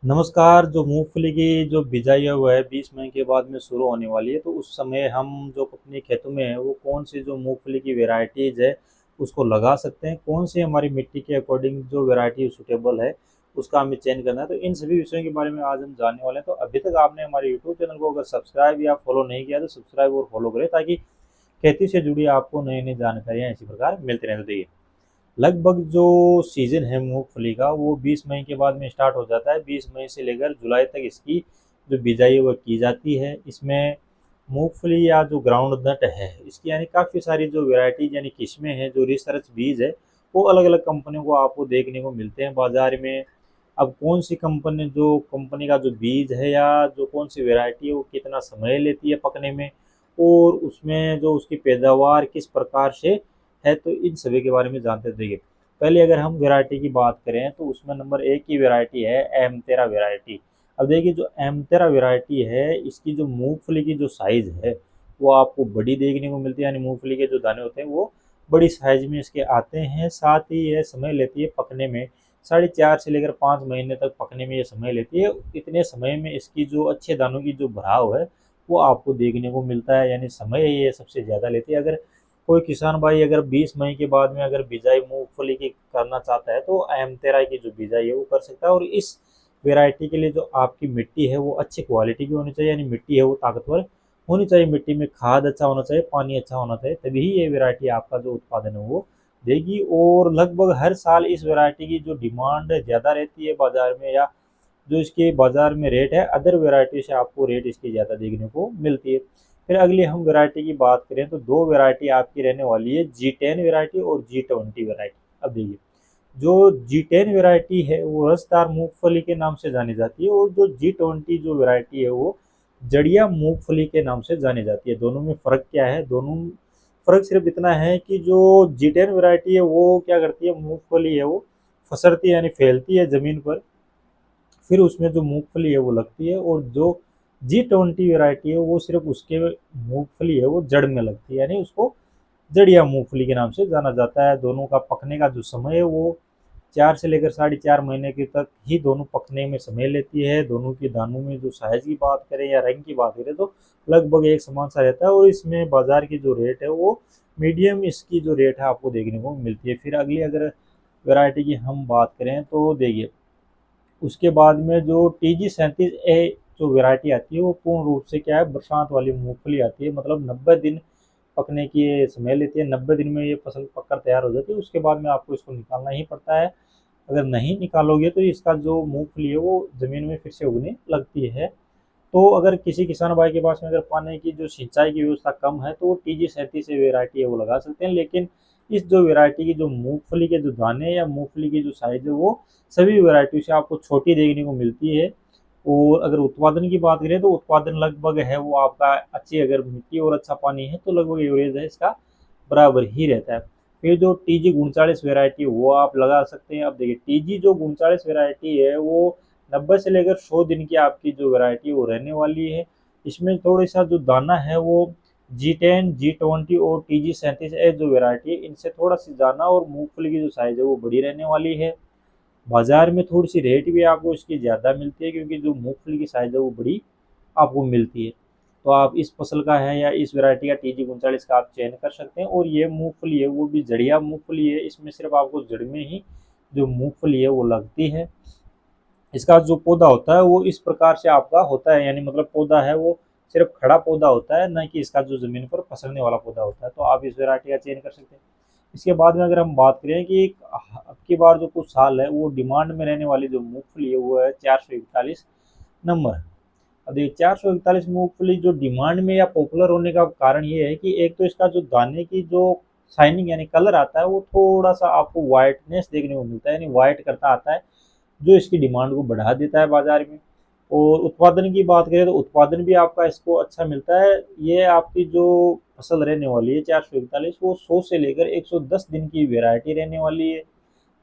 नमस्कार। जो मूंगफली की जो बिजाई है वो है 20 मई के बाद में शुरू होने वाली है। तो उस समय हम जो अपने खेतों में है वो कौन सी जो मूंगफली की वेराइटीज है उसको लगा सकते हैं, कौन सी हमारी मिट्टी के अकॉर्डिंग जो वैरायटी सुटेबल है उसका हमें चयन करना है। तो इन सभी विषयों के बारे में आज हम जानने वाले हैं। तो अभी तक आपने हमारे यूट्यूब चैनल को अगर सब्सक्राइब या फॉलो नहीं किया तो सब्सक्राइब और फॉलो करें, ताकि खेती से जुड़ी आपको नई नई जानकारियाँ इसी प्रकार मिलती रहें। तो देखिए, लगभग जो सीज़न है मूंगफली का वो 20 मई के बाद में स्टार्ट हो जाता है। 20 मई से लेकर जुलाई तक इसकी जो बिजाई है वो की जाती है। इसमें मूंगफली या जो ग्राउंड नट है इसकी यानी काफ़ी सारी जो वैरायटी यानी किस्में हैं, जो रिसर्च बीज है वो अलग अलग कंपनियों को आपको देखने को मिलते हैं बाज़ार में। अब कौन सी कंपनी जो कंपनी का जो बीज है या जो कौन सी वैरायटी है वो कितना समय लेती है पकने में, और उसमें जो उसकी पैदावार किस प्रकार से है, तो इन सभी के बारे में जानते देखिए। पहले अगर हम वैरायटी की बात करें तो उसमें नंबर एक की वैरायटी है एम 13 वैरायटी। अब देखिए, जो एम 13 वैरायटी है इसकी जो मूंगफली की जो साइज़ है वो आपको बड़ी देखने को मिलती है, यानी मूंगफली के जो दाने होते हैं वो बड़ी साइज में इसके आते हैं। साथ ही यह समय लेती है पकने में, 4.5 से लेकर 5 महीने तक पकने में ये समय लेती है। इतने समय में इसकी जो अच्छे दानों की जो भराव है वो आपको देखने को मिलता है, यानी समय ये सबसे ज़्यादा लेती है। अगर कोई किसान भाई अगर 20 मई के बाद में अगर बिजाई मूंगफली की करना चाहता है तो एम 13 की जो बिजाई है वो कर सकता है। और इस वेराइटी के लिए जो आपकी मिट्टी है वो अच्छी क्वालिटी की होनी चाहिए, यानी मिट्टी है वो ताकतवर होनी चाहिए। मिट्टी में खाद अच्छा होना चाहिए, पानी अच्छा होना चाहिए, तभी ये वेराइटी आपका जो उत्पादन है वो देगी। और लगभग हर साल इस वेराइटी की जो डिमांड ज़्यादा रहती है बाजार में, या जो इसके बाजार में रेट है अदर वेराइटी से आपको रेट इसकी ज़्यादा देखने को मिलती है। फिर अगली हम वैरायटी की बात करें तो दो वैरायटी आपकी रहने वाली है, G10 वैरायटी और G20 वैरायटी। अब देखिए, जो G10 वैरायटी है वो रसदार मूंगफली के नाम से जानी जाती है, और जो G20 जो वैरायटी है वो जड़िया मूंगफली के नाम से जानी जाती है। दोनों में फ़र्क क्या है? दोनों फ़र्क सिर्फ इतना है कि जो G10 वैरायटी है वो क्या करती है, मूंगफली है वो फसरती है यानी फैलती है ज़मीन पर, फिर उसमें जो मूंगफली है वो लगती है। और जो G20 वैरायटी है वो सिर्फ उसके मूंगफली है वो जड़ में लगती है, यानी उसको जड़िया मूंगफली के नाम से जाना जाता है। दोनों का पकने का जो समय है वो 4 से लेकर 4.5 महीने के तक ही दोनों पकने में समय लेती है। दोनों के दानों में जो साइज की बात करें या रंग की बात करें तो लगभग एक समान सा रहता है। और इसमें बाजार की जो रेट है वो मीडियम इसकी जो रेट है आपको देखने को मिलती है। फिर अगली अगर वैरायटी की हम बात करें तो देखिए, उसके बाद में जो TG37A जो वैरायटी आती है वो पूर्ण रूप से क्या है, बरसात वाली मूंगफली आती है। मतलब 90 दिन पकने की ये समय लेती है। 90 दिन में ये फसल पककर तैयार हो जाती है। उसके बाद में आपको इसको निकालना ही पड़ता है। अगर नहीं निकालोगे तो इसका जो मूंगफली है वो ज़मीन में फिर से उगने लगती है। तो अगर किसी किसान भाई के पास में अगर पानी की जो सिंचाई की व्यवस्था कम है तो वो TG37 वैरायटी है वो लगा सकते हैं। लेकिन इस जो वैरायटी की जो मूंगफली के जो दाने या मूंगफली की जो साइज है वो सभी वैरायटी से आपको छोटी देखने को मिलती है। और अगर उत्पादन की बात करें तो उत्पादन लगभग है वो आपका अच्छी, अगर मिट्टी और अच्छा पानी है तो लगभग एवरेज है इसका बराबर ही रहता है। फिर जो TG39 वैरायटी वो आप लगा सकते हैं। अब देखिए, TG39 वैरायटी है वो 90 से लेकर 100 दिन की आपकी जो वैरायटी वो रहने वाली है। इसमें थोड़ा सा जो दाना है वो G10 G20 और TG37 जो वैरायटी है इनसे थोड़ा सी दाना और मूंगफली की जो साइज है वो बड़ी रहने वाली है। बाजार में थोड़ी सी रेट भी आपको इसकी ज़्यादा मिलती है, क्योंकि जो मूंगफली की साइज है वो बड़ी आपको मिलती है। तो आप इस फसल का है या इस वैरायटी का TG39 का आप चयन कर सकते हैं। और ये मूंगफली है वो भी जड़िया मूंगफली है, इसमें सिर्फ आपको जड़ में ही जो मूंगफली है वो लगती है। इसका जो पौधा होता है वो इस प्रकार से आपका होता है, यानी मतलब पौधा है वो सिर्फ खड़ा पौधा होता है, ना कि इसका जो ज़मीन पर पसरने वाला पौधा होता है। तो आप इस वैरायटी का चयन कर सकते हैं। इसके बाद में अगर हम बात करें कि अब की बार जो कुछ साल है वो डिमांड में रहने वाली जो मूंगफली है वो है 441 नंबर। अब देखिए, 441 मूंगफली जो डिमांड में या पॉपुलर होने का कारण ये है कि एक तो इसका जो दाने की जो शाइनिंग यानी कलर आता है वो थोड़ा सा आपको वाइटनेस देखने को मिलता है, यानी वाइट करता आता है, जो इसकी डिमांड को बढ़ा देता है बाजार में। और उत्पादन की बात करें तो उत्पादन भी आपका इसको अच्छा मिलता है। ये आपकी जो फसल रहने वाली है 441 वो 100 से लेकर 110 दिन की वेराइटी रहने वाली है।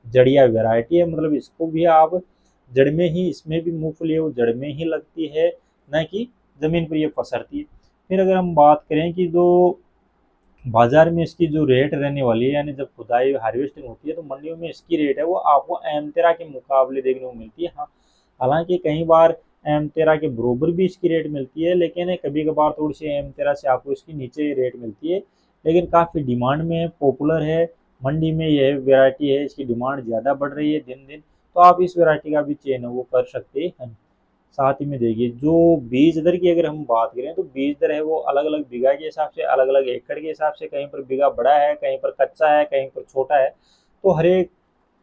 जड़िया वैरायटी है, मतलब इसको भी आप जड़ में ही, इसमें भी मूंगफली है वो जड़ में ही लगती है, न कि ज़मीन पर ये पसरती है। फिर अगर हम बात करें कि जो बाजार में इसकी जो रेट रहने वाली है, यानी जब खुदाई हार्वेस्टिंग होती है तो मंडियों में इसकी रेट है वो आपको एम 13 के मुकाबले देखने को मिलती है। हाँ, हालांकि कई बार M13 के बरोबर भी इसकी रेट मिलती है, लेकिन कभी कभार थोड़ी सी M13 से आपको इसकी नीचे रेट मिलती है, लेकिन काफ़ी डिमांड में है, पॉपुलर है, मंडी में यह वैरायटी है, इसकी डिमांड ज़्यादा बढ़ रही है दिन दिन। तो आप इस वैरायटी का भी चयन है वो कर सकते हैं। साथ ही में देखिए जो बीज दर की अगर हम बात करें तो बीज दर है वो अलग अलग बीघा के हिसाब से, अलग अलग एकड़ के हिसाब से, कहीं पर बीघा बड़ा है, कहीं पर कच्चा है, कहीं पर छोटा है। तो हर एक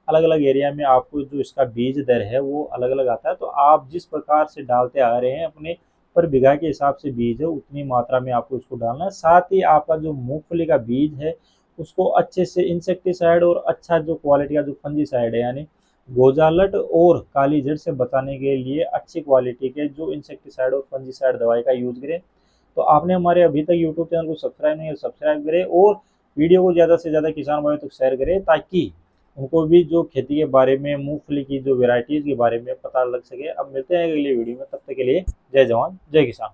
अलग अलग एरिया में आपको जो इसका बीज दर है वो अलग अलग आता है। तो आप जिस प्रकार से डालते आ रहे हैं अपने पर बीघा के हिसाब से बीज है उतनी मात्रा में आपको इसको डालना है। साथ ही आपका जो मूंगफली का बीज है उसको अच्छे से इंसेक्टिसाइड और अच्छा जो क्वालिटी का जो फंजीसाइड है, यानी गोजालट और काली जड़ से बचाने के लिए अच्छी क्वालिटी के जो इंसेक्टिसाइड और फंजीसाइड दवाई का यूज करें। तो आपने हमारे अभी तक यूट्यूब चैनल को सब्सक्राइब नहीं है, सब्सक्राइब करें और वीडियो को ज़्यादा से ज़्यादा किसान भाइयों तक शेयर करें, ताकि उनको भी जो खेती के बारे में, मूंगफली की जो वेराइटीज़ के बारे में पता लग सके। अब मिलते हैं अगली वीडियो में, तब तक के लिए जय जवान जय किसान।